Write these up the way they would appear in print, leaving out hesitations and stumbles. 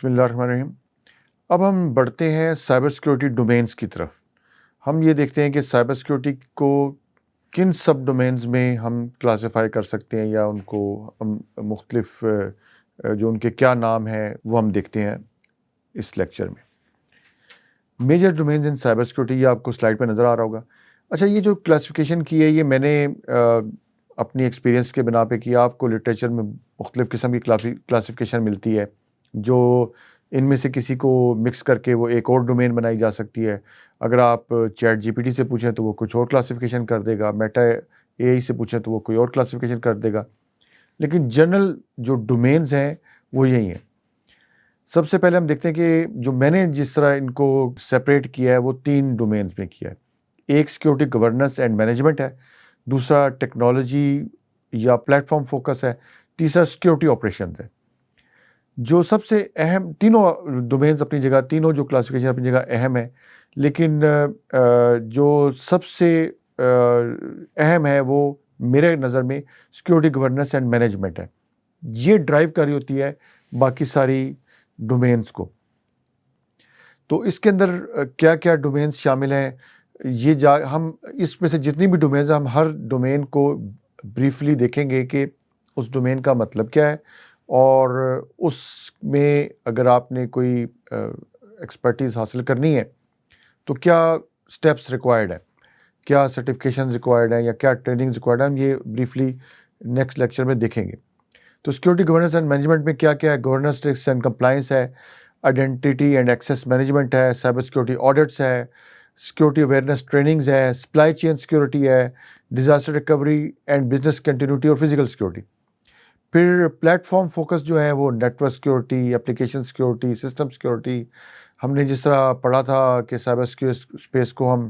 بسم اللہ الرحمن الرحیم۔ اب ہم بڑھتے ہیں سائبر سیکیورٹی ڈومینز کی طرف۔ ہم یہ دیکھتے ہیں کہ سائبر سیکیورٹی کو کن سب ڈومینز میں ہم کلاسیفائی کر سکتے ہیں یا ان کو ہم مختلف جو ان کے کیا نام ہیں وہ ہم دیکھتے ہیں اس لیکچر میں۔ میجر ڈومینز ان سائبر سیکیورٹی، یہ آپ کو سلائڈ پہ نظر آ رہا ہوگا۔ اچھا، یہ جو کلاسیفیکیشن کی ہے یہ میں نے اپنی ایکسپیرینس کے بنا پہ کیا۔ آپ کو لٹریچر میں مختلف قسم کی کلاسیفیکیشن ملتی ہے جو ان میں سے کسی کو مکس کر کے وہ ایک اور ڈومین بنائی جا سکتی ہے۔ اگر آپ چیٹ جی پی ٹی سے پوچھیں تو وہ کچھ اور کلاسیفیکیشن کر دے گا، میٹا اے آئی سے پوچھیں تو وہ کوئی اور کلاسیفیکیشن کر دے گا، لیکن جنرل جو ڈومینز ہیں وہ یہی ہیں۔ سب سے پہلے ہم دیکھتے ہیں کہ جو میں نے جس طرح ان کو سپریٹ کیا ہے وہ 3 ڈومینز میں کیا ہے۔ ایک سیکیورٹی گورننس اینڈ مینجمنٹ ہے، دوسرا ٹیکنالوجی یا پلیٹ فارم فوکس ہے، تیسرا سیکیورٹی آپریشنز ہے۔ جو سب سے اہم تینوں ڈومینز اپنی جگہ، تینوں جو کلاسیفیکیشن اپنی جگہ اہم ہے، لیکن جو سب سے اہم ہے وہ میرے نظر میں سیکیورٹی گورننس اینڈ مینجمنٹ ہے۔ یہ ڈرائیو کر رہی ہوتی ہے باقی ساری ڈومینز کو۔ تو اس کے اندر کیا کیا ڈومینز شامل ہیں، یہ ہم اس میں سے جتنی بھی ڈومینز ہیں ہم ہر ڈومین کو بریفلی دیکھیں گے کہ اس ڈومین کا مطلب کیا ہے، اور اس میں اگر آپ نے کوئی ایکسپرٹیز حاصل کرنی ہے تو کیا سٹیپس ریکوائرڈ ہے، کیا سرٹیفکیشن ریکوائرڈ ہیں یا کیا ٹریننگز ریکوائرڈ ہیں، ہم یہ بریفلی نیکسٹ لیکچر میں دیکھیں گے۔ تو سیکورٹی گورننس اینڈ مینجمنٹ میں کیا کیا ہے، گورننس رسک اینڈ کمپلائنس ہے، آئیڈینٹی اینڈ ایکسیس مینجمنٹ ہے، سائبر سیکورٹی آڈٹس ہے، سیکورٹی اویئرنیس ٹریننگز ہے، سپلائی چین سیکورٹی ہے، disaster recovery and business continuity اور فزیکل سیکورٹی۔ پھر پلیٹ فارم فوکس جو ہے وہ network security, application security, system security. ہم نے جس طرح پڑھا تھا کہ سائبر سیکورٹی اسپیس کو ہم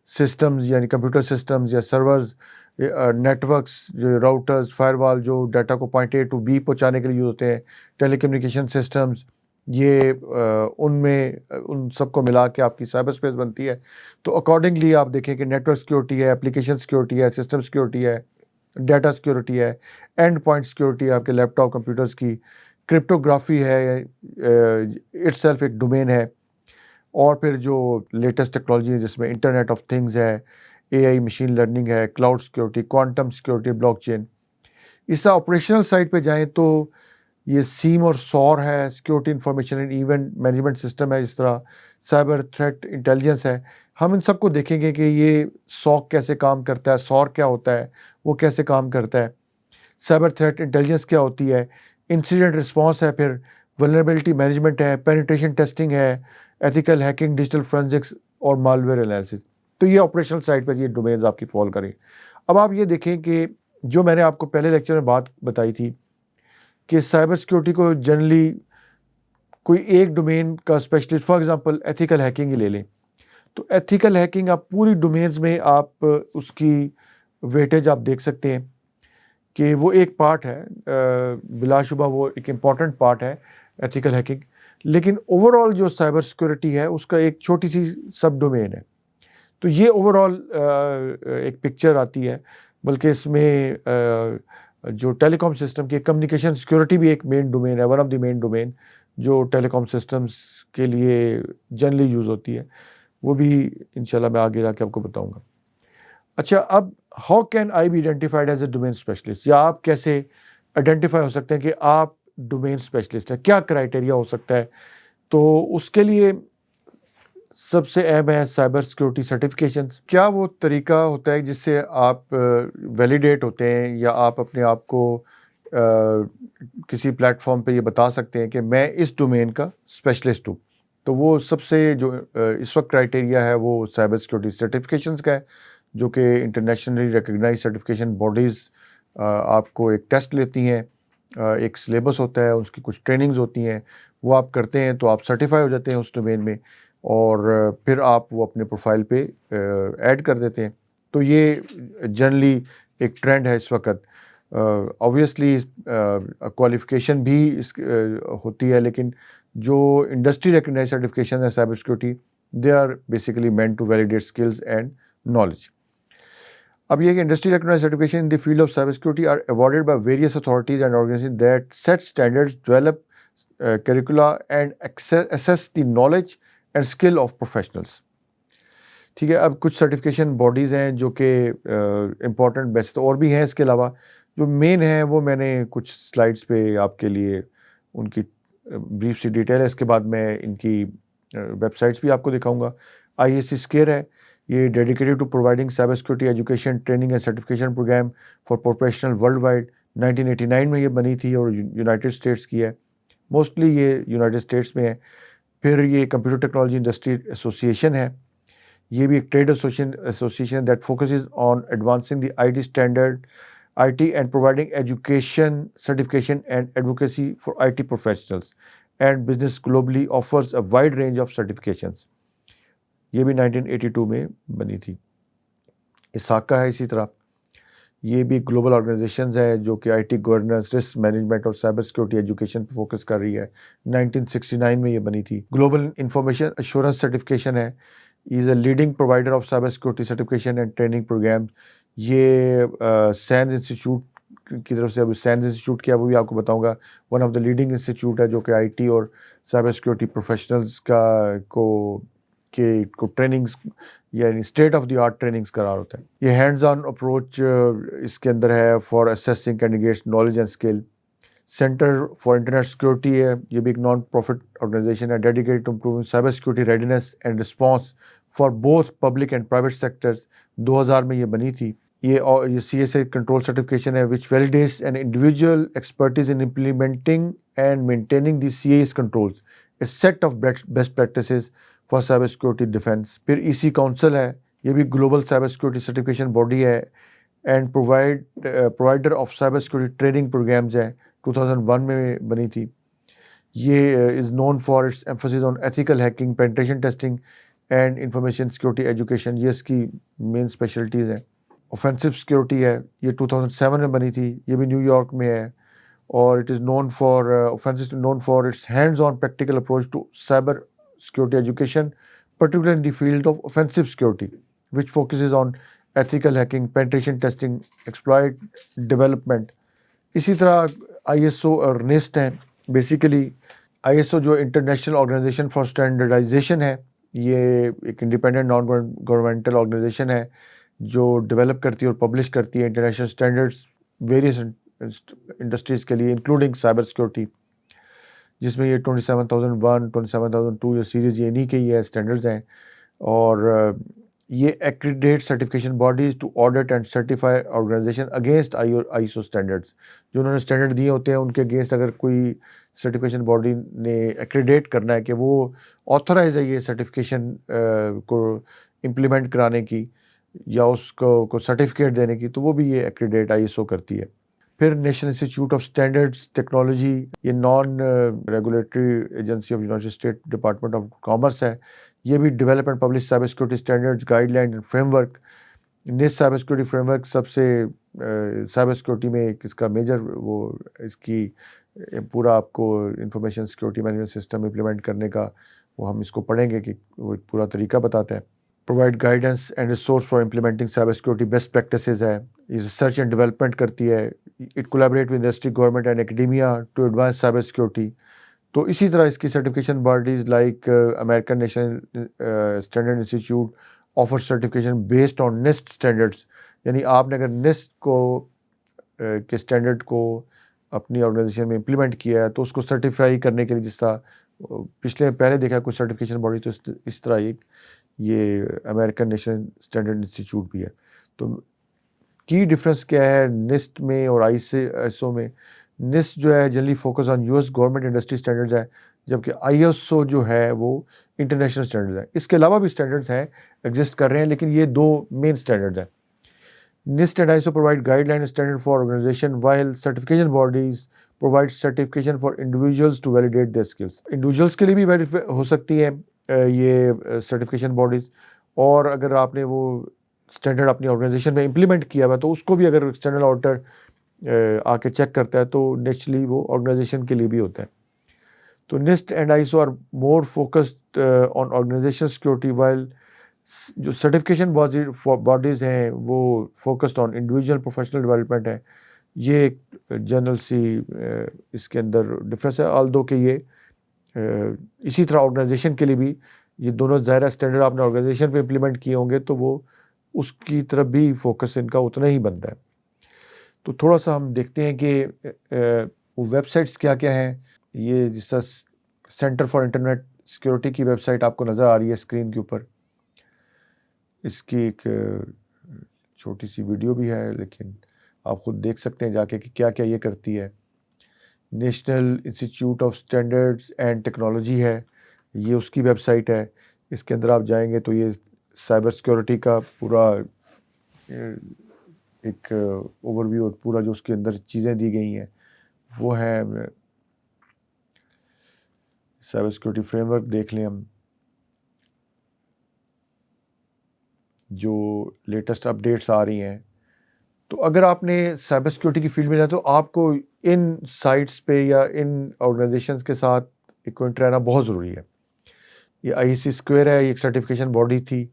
سسٹمز یعنی کمپیوٹر سسٹمز یا سرورز، نیٹ ورکس، جو راؤٹرز، فائر وال جو ڈیٹا کو پوائنٹ اے ٹو بی پہنچانے کے لیے یوز ہوتے ہیں، ٹیلی کمیونیکیشن سسٹمز، یہ ان میں ان سب کو ملا کے آپ کی سائبر اسپیس بنتی ہے۔ تو اکارڈنگلی آپ دیکھیں کہ نیٹ ورک سیکورٹی ہے، اپلیکیشن سیکورٹی ہے، سسٹم سیکورٹی ہے، ڈیٹا سیکورٹی ہے، اینڈ پوائنٹ سیکورٹی ہے آپ کے لیپ ٹاپ کمپیوٹرز کی، کرپٹوگرافی ہے، اٹ سیلف ایک ڈومین ہے، اور پھر جو لیٹسٹ ٹیکنالوجی ہے جس میں انٹرنیٹ آف تھنگز ہے، اے آئی، مشین لرننگ ہے، cloud security, quantum security, blockchain. اس طرح آپریشنل سائڈ پہ جائیں تو یہ سیم اور سور ہے، security information and event management system ہے، اس طرح سائبر تھریٹ انٹیلیجنس ہے۔ ہم ان سب کو دیکھیں گے کہ یہ سوک کیسے کام کرتا ہے، سور کیا ہوتا ہے، وہ کیسے کام کرتا ہے، سائبر تھریٹ انٹیلیجنس کیا ہوتی ہے، انسیڈنٹ رسپانس ہے، پھر ولنریبلٹی مینجمنٹ ہے، پینیٹریشن ٹیسٹنگ ہے، ایتھیکل ہیکنگ، ڈیجیٹل فورینسکس اور مالویئر انالیسس۔ تو یہ آپریشنل سائڈ پہ یہ ڈومینز آپ کی فال کریں۔ اب آپ یہ دیکھیں کہ جو میں نے آپ کو پہلے لیکچر میں بات بتائی تھی کہ سائبر سیکورٹی کو جنرلی کوئی ایک ڈومین کا specialist, for example ethical hacking ہی لے لیں، تو ایتھیکل ہیکنگ آپ پوری ڈومینز میں آپ اس کی ویٹیج آپ دیکھ سکتے ہیں کہ وہ ایک پارٹ ہے، بلا شبہ وہ ایک امپورٹنٹ پارٹ ہے ایتھیکل ہیکنگ، لیکن اوور آل جو سائبر سیکورٹی ہے اس کا ایک چھوٹی سی سب ڈومین ہے۔ تو یہ اوور آل ایک پکچر آتی ہے، بلکہ اس میں جو ٹیلی کام سسٹم کی کمیونیکیشن سیکورٹی بھی ایک مین ڈومین ہے، one of the main domain جو ٹیلی کام سسٹمز کے لیے جنرلی یوز ہوتی ہے، وہ بھی انشاءاللہ میں آگے جا کے آپ کو بتاؤں گا۔ اچھا، اب how can I be identified as a domain specialist, یا آپ کیسے آئیڈینٹیفائی ہو سکتے ہیں کہ آپ ڈومین اسپیشلسٹ ہیں، کیا کرائٹیریا ہو سکتا ہے؟ تو اس کے لیے سب سے اہم ہے سائبر سیکورٹی سرٹیفکیشنز۔ کیا وہ طریقہ ہوتا ہے جس سے آپ ویلیڈیٹ ہوتے ہیں یا آپ اپنے آپ کو کسی پلیٹ فارم پہ یہ بتا سکتے ہیں کہ میں اس ڈومین کا اسپیشلسٹ ہوں؟ تو وہ سب سے جو اس وقت کرائٹیریا ہے وہ سائبر سیکورٹی سرٹیفکیشنز کا ہے، جو کہ انٹرنیشنلی ریکگنائز سرٹیفکیشن باڈیز آپ کو ایک ٹیسٹ لیتی ہیں، ایک سلیبس ہوتا ہے، اس کی کچھ ٹریننگز ہوتی ہیں، وہ آپ کرتے ہیں تو آپ سرٹیفائی ہو جاتے ہیں اس ڈومین میں، اور پھر آپ وہ اپنے پروفائل پہ ایڈ کر دیتے ہیں۔ تو یہ جنرلی ایک ٹرینڈ ہے اس وقت۔ آبویسلی کوالیفیکیشن بھی ہوتی ہے، لیکن جو انڈسٹری ریکگنائز سرٹیفکیشن ہے cyber security, they are basically meant to validate skills and knowledge. اب یہ کہ industry recognise certification in the field of cyber security are awarded by various authorities and organizations that set standards, develop curricula and assess the knowledge and skill of professionals. ٹھیک ہے. اب کچھ certification bodies ہیں جو کہ important best اور بھی ہیں. اس کے علاوہ جو مین ہیں وہ میں نے کچھ سلائڈس پہ آپ کے لیے ان کی بریف سی ڈیٹیل ہے. اس کے بعد میں ان کی ویب سائٹس بھی آپ کو دکھاؤں گا. ISC اسکیئر ہے, یہ dedicated to providing cyber security education training and certification program for professional worldwide. 1989 میں یہ بنی تھی اور یونائٹیڈ اسٹیٹس کی ہے. موسٹلی یہ یونائٹیڈ اسٹیٹس میں ہے. پھر یہ کمپیوٹر ٹیکنالوجی انڈسٹری ایسوسیشن ہے, یہ بھی ایک trade association that focuses on advancing the IT standard IT and providing education certification and advocacy for IT professionals and business globally offers a wide range of certifications. یہ بھی 1982 میں بنی تھی. اساکا ہے اسی طرح, یہ بھی گلوبل آرگنائزیشنز ہے جو کہ IT گورننس, رسک مینجمنٹ اور سائبر سیکورٹی ایجوکیشن پہ فوکس کر رہی ہے. 1969 میں یہ بنی تھی. گلوبل انفارمیشن ایشورنس سرٹیفکیشن ہے, is a leading provider of cyber security certification and training program. یہ سینز انسٹیٹیوٹ کی طرف سے, ابھی سینز انسٹیٹیوٹ کیا وہ بھی آپ کو بتاؤں گا. One of the leading institute ہے جو کہ IT اور سائبر سیکورٹی پروفیشنلز کو ٹریننگز یعنی state of the art trainings قرار ہوتا ہے. یہ ہینڈز آن اپروچ اس کے اندر ہے for assessing candidates knowledge and skill. Center for Internet Security ہے, یہ بھی ایک نان پروفٹ آرگنائزیشن ہے dedicated to improving cyber security readiness and response for both public and private sectors. 2000 میں یہ بنی تھی. یہ CSA کنٹرول سرٹیفکیشن ہے which validates an individual expertise in implementing and maintaining the CAS controls, a set of best practices for cyber security defence. پھر EC council ہے, یہ بھی global cyber security certification body ہے and provider of cyber security training programmes ہے. 2001 میں بنی تھی. یہ is known for its emphasis on ethical hacking, penetration testing and information security education. یہ اس کی مین اسپیشلٹیز ہیں. اوفینسو سیکورٹی ہے, یہ 2007 میں بنی تھی. یہ بھی نیو یارک میں ہے اور it is known for offensive known for its hands on practical approach to cyber security education, particularly in the field of offensive security, which focuses on ethical hacking, penetration testing, exploit development. اسی طرح ISO اور NIST ہیں. Basically ISO جو international organization for standardisation ہے, یہ ایک independent naan governmental organization ہے جو ڈیولپ کرتی ہے اور پبلش کرتی ہے انٹرنیشنل اسٹینڈرڈس ویریس انڈسٹریز کے لیے انکلوڈنگ سائبر سیکورٹی, جس میں یہ 27001 27002 یہ سیریز یہ انہی کے ہی ہے اسٹینڈرڈز ہیں. اور یہ accredit certification bodies to audit and certify organisation against ISO standards. جو انہوں نے اسٹینڈرڈ دیے ہوتے ہیں ان کے اگینسٹ اگر کوئی سرٹیفکیشن باڈی نے ایکریڈیٹ کرنا ہے کہ وہ آتھورائز ہے یہ سرٹیفکیشن کو امپلیمنٹ کرانے کی یا اس کو سرٹیفکیٹ دینے کی, تو وہ بھی یہ ایکریڈیٹ ISO کرتی ہے. پھر National Institute of Standards Technology, یہ non regulatory agency of United State Department of Commerce ہے. یہ بھی develop and publish cyber security standards guideline and framework. NIST cyber security framework سب سے cyber security میں اس کا major وہ اس کی پورا آپ کو information security management system implement کرنے کا وہ ہم اس کو پڑھیں گے کہ وہ ایک پورا طریقہ بتاتا ہے. Provide guidance and resource for implementing cyber security best practices ہے. یہ ریسرچ اینڈ ڈیولپمنٹ کرتی ہے. It collaborate with industry government and academia to advance cyber security. تو اسی طرح اس کی certification bodies like American National Standard Institute offer certification based on NIST standards. یعنی آپ نے اگر NIST کو کے اسٹینڈرڈ کو اپنی آرگنائزیشن میں امپلیمنٹ کیا ہے تو اس کو سرٹیفائی کرنے کے لیے, جس طرح پہلے دیکھا کوئی سرٹیفکیشن باڈی, تو اس طرح یہ امریکن نیشنل اسٹینڈرڈ انسٹیٹیوٹ بھی ہے. تو کی ڈفرینس کیا ہے NIST میں اور ISO میں؟ NIST جو ہے generally focus on US government industry standards ہے, جبکہ ISO جو ہے وہ انٹرنیشنل اسٹینڈرڈز ہے. اس کے علاوہ بھی اسٹینڈرڈز ہیں ایگزسٹ کر رہے ہیں, لیکن یہ دو مین اسٹینڈرڈز ہیں. NIST and ISO provide guideline and standard for organization, while certification bodies provide certification for individuals to validate their skills. Individuals کے لیے بھی ویریفائی ہو سکتی ہے یہ سرٹیفکیشن باڈیز, اور اگر آپ نے وہ اسٹینڈرڈ اپنی آرگنائزیشن میں امپلیمنٹ کیا ہوا تو اس کو بھی اگر ایکسٹرنل آڈیٹر آ کے چیک کرتا ہے تو نیچرلی وہ آرگنائزیشن کے لیے بھی ہوتا ہے. تو NIST and ISO are more focused on organisation security, while جو سرٹیفکیشن باڈیز ہیں وہ focused on individual professional development ہے. یہ جنرل سی اس کے اندر ڈفرینس ہے، آلدو کہ یہ اسی طرح آرگنائزیشن کے لیے بھی یہ دونوں ظاہرہ اسٹینڈرڈ آپ نے آرگنائزیشن پہ امپلیمنٹ کیے ہوں گے تو وہ اس کی طرف بھی فوکس ان کا اتنا ہی بنتا ہے. تو تھوڑا سا ہم دیکھتے ہیں کہ وہ ویب سائٹس کیا کیا ہیں. یہ جس طرح سینٹر فار انٹرنیٹ سیکورٹی کی ویب سائٹ آپ کو نظر آ رہی ہے اسکرین کے اوپر. اس کی ایک چھوٹی سی ویڈیو بھی ہے لیکن آپ خود دیکھ سکتے ہیں جا کے کہ کیا کیا یہ کرتی ہے. National Institute of standards and technology ہے، یہ اس کی ویب سائٹ ہے. اس کے اندر آپ جائیں گے تو یہ سائبر سیکورٹی کا پورا ایک اوور ویو اور پورا جو اس کے اندر چیزیں دی گئی ہیں وہ ہے. سائبر سیکورٹی فریم ورک دیکھ لیں ہم، جو لیٹسٹ اپڈیٹس آ رہی ہیں. تو اگر آپ نے سائبر سیکورٹی کی فیلڈ میں جانا تو آپ کو ان سائٹس پہ یا ان آرگنائزیشنز کے ساتھ ایکوائنٹ رہنا بہت ضروری ہے. یہ IEC اسکوئر ہے، یہ ایک سرٹیفکیشن باڈی تھی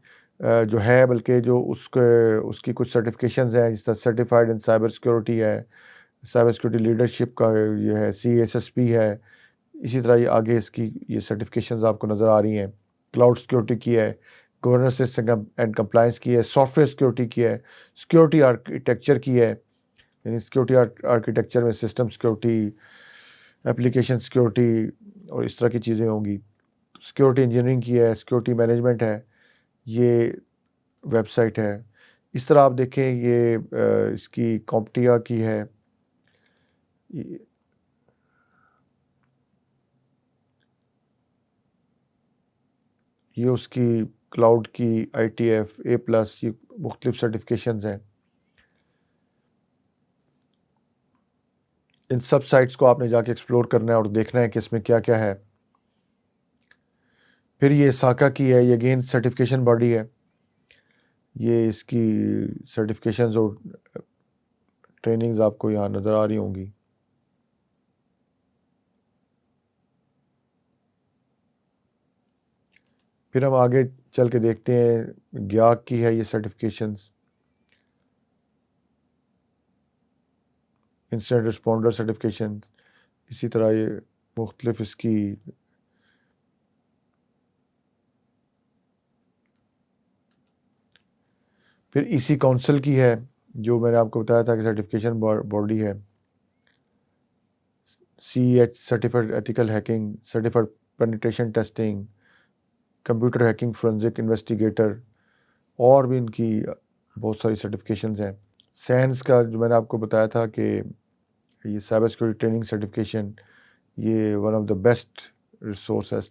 جو ہے، بلکہ جو اس کی کچھ سرٹیفکیشنز ہیں جس طرح سرٹیفائڈ ان سائبر سیکورٹی ہے، سائبر سیکورٹی لیڈرشپ کا یہ ہے، CSSP ہے. اسی طرح یہ آگے اس کی یہ سرٹیفکیشنز آپ کو نظر آ رہی ہیں. کلاؤڈ سیکورٹی کی ہے، گورننس اینڈ کمپلائنس کی ہے، سافٹ ویئر سیکورٹی کی ہے، سیکورٹی آرکیٹیکچر کی ہے. یعنی سیکورٹی آرکیٹیکچر میں سسٹم سیکورٹی، اپلیکیشن سیکورٹی اور اس طرح کی چیزیں ہوں گی. سیکورٹی انجینئرنگ کی ہے، سیکورٹی مینجمنٹ ہے، یہ ویب سائٹ ہے. اس طرح آپ دیکھیں یہ اس کی کمپٹیا کی ہے. یہ اس کی کلاؤڈ کی ITF A+، یہ مختلف سرٹیفکیشنز ہیں. ان سب سائٹس کو آپ نے جا کے ایکسپلور کرنا ہے اور دیکھنا ہے کہ اس میں کیا کیا ہے. پھر یہ ساکا کی ہے، یہ اگین سرٹیفکیشن باڈی ہے. یہ اس کی سرٹیفکیشنز اور ٹریننگز آپ کو یہاں نظر آ رہی ہوں گی. پھر ہم آگے چل کے دیکھتے ہیں گیاک کی ہے یہ سرٹیفکیشنز، انسٹنٹ رسپونڈر سرٹیفکیشن. اسی طرح یہ مختلف اس کی پھر EC کونسل کی ہے جو میں نے آپ کو بتایا تھا کہ سرٹیفکیشن باڈی ہے. CEH certified ethical hacking, certified penetration testing, computer hacking forensic investigator, اور بھی ان کی بہت ساری سرٹیفکیشنز ہیں. سینس کا جو میں نے آپ کو بتایا تھا کہ یہ سائبر سیکورٹی ٹریننگ سرٹیفکیشن، یہ one of the best resources,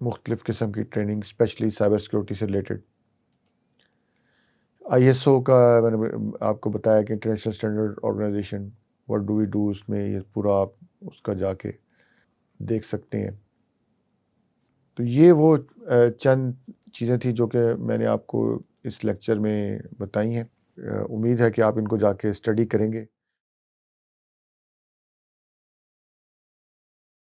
مختلف قسم کی ٹریننگ اسپیشلی سائبر سیکورٹی سے ریلیٹڈ. ISO کا میں نے آپ کو بتایا کہ International Standard Organisation, what do we do, اس میں یہ پورا آپ اس کا جا کے دیکھ سکتے ہیں. تو یہ وہ چند چیزیں تھیں جو کہ میں نے آپ کو اس لیکچر میں بتائی ہیں. امید ہے کہ آپ ان کو جا کے اسٹڈی کریں گے.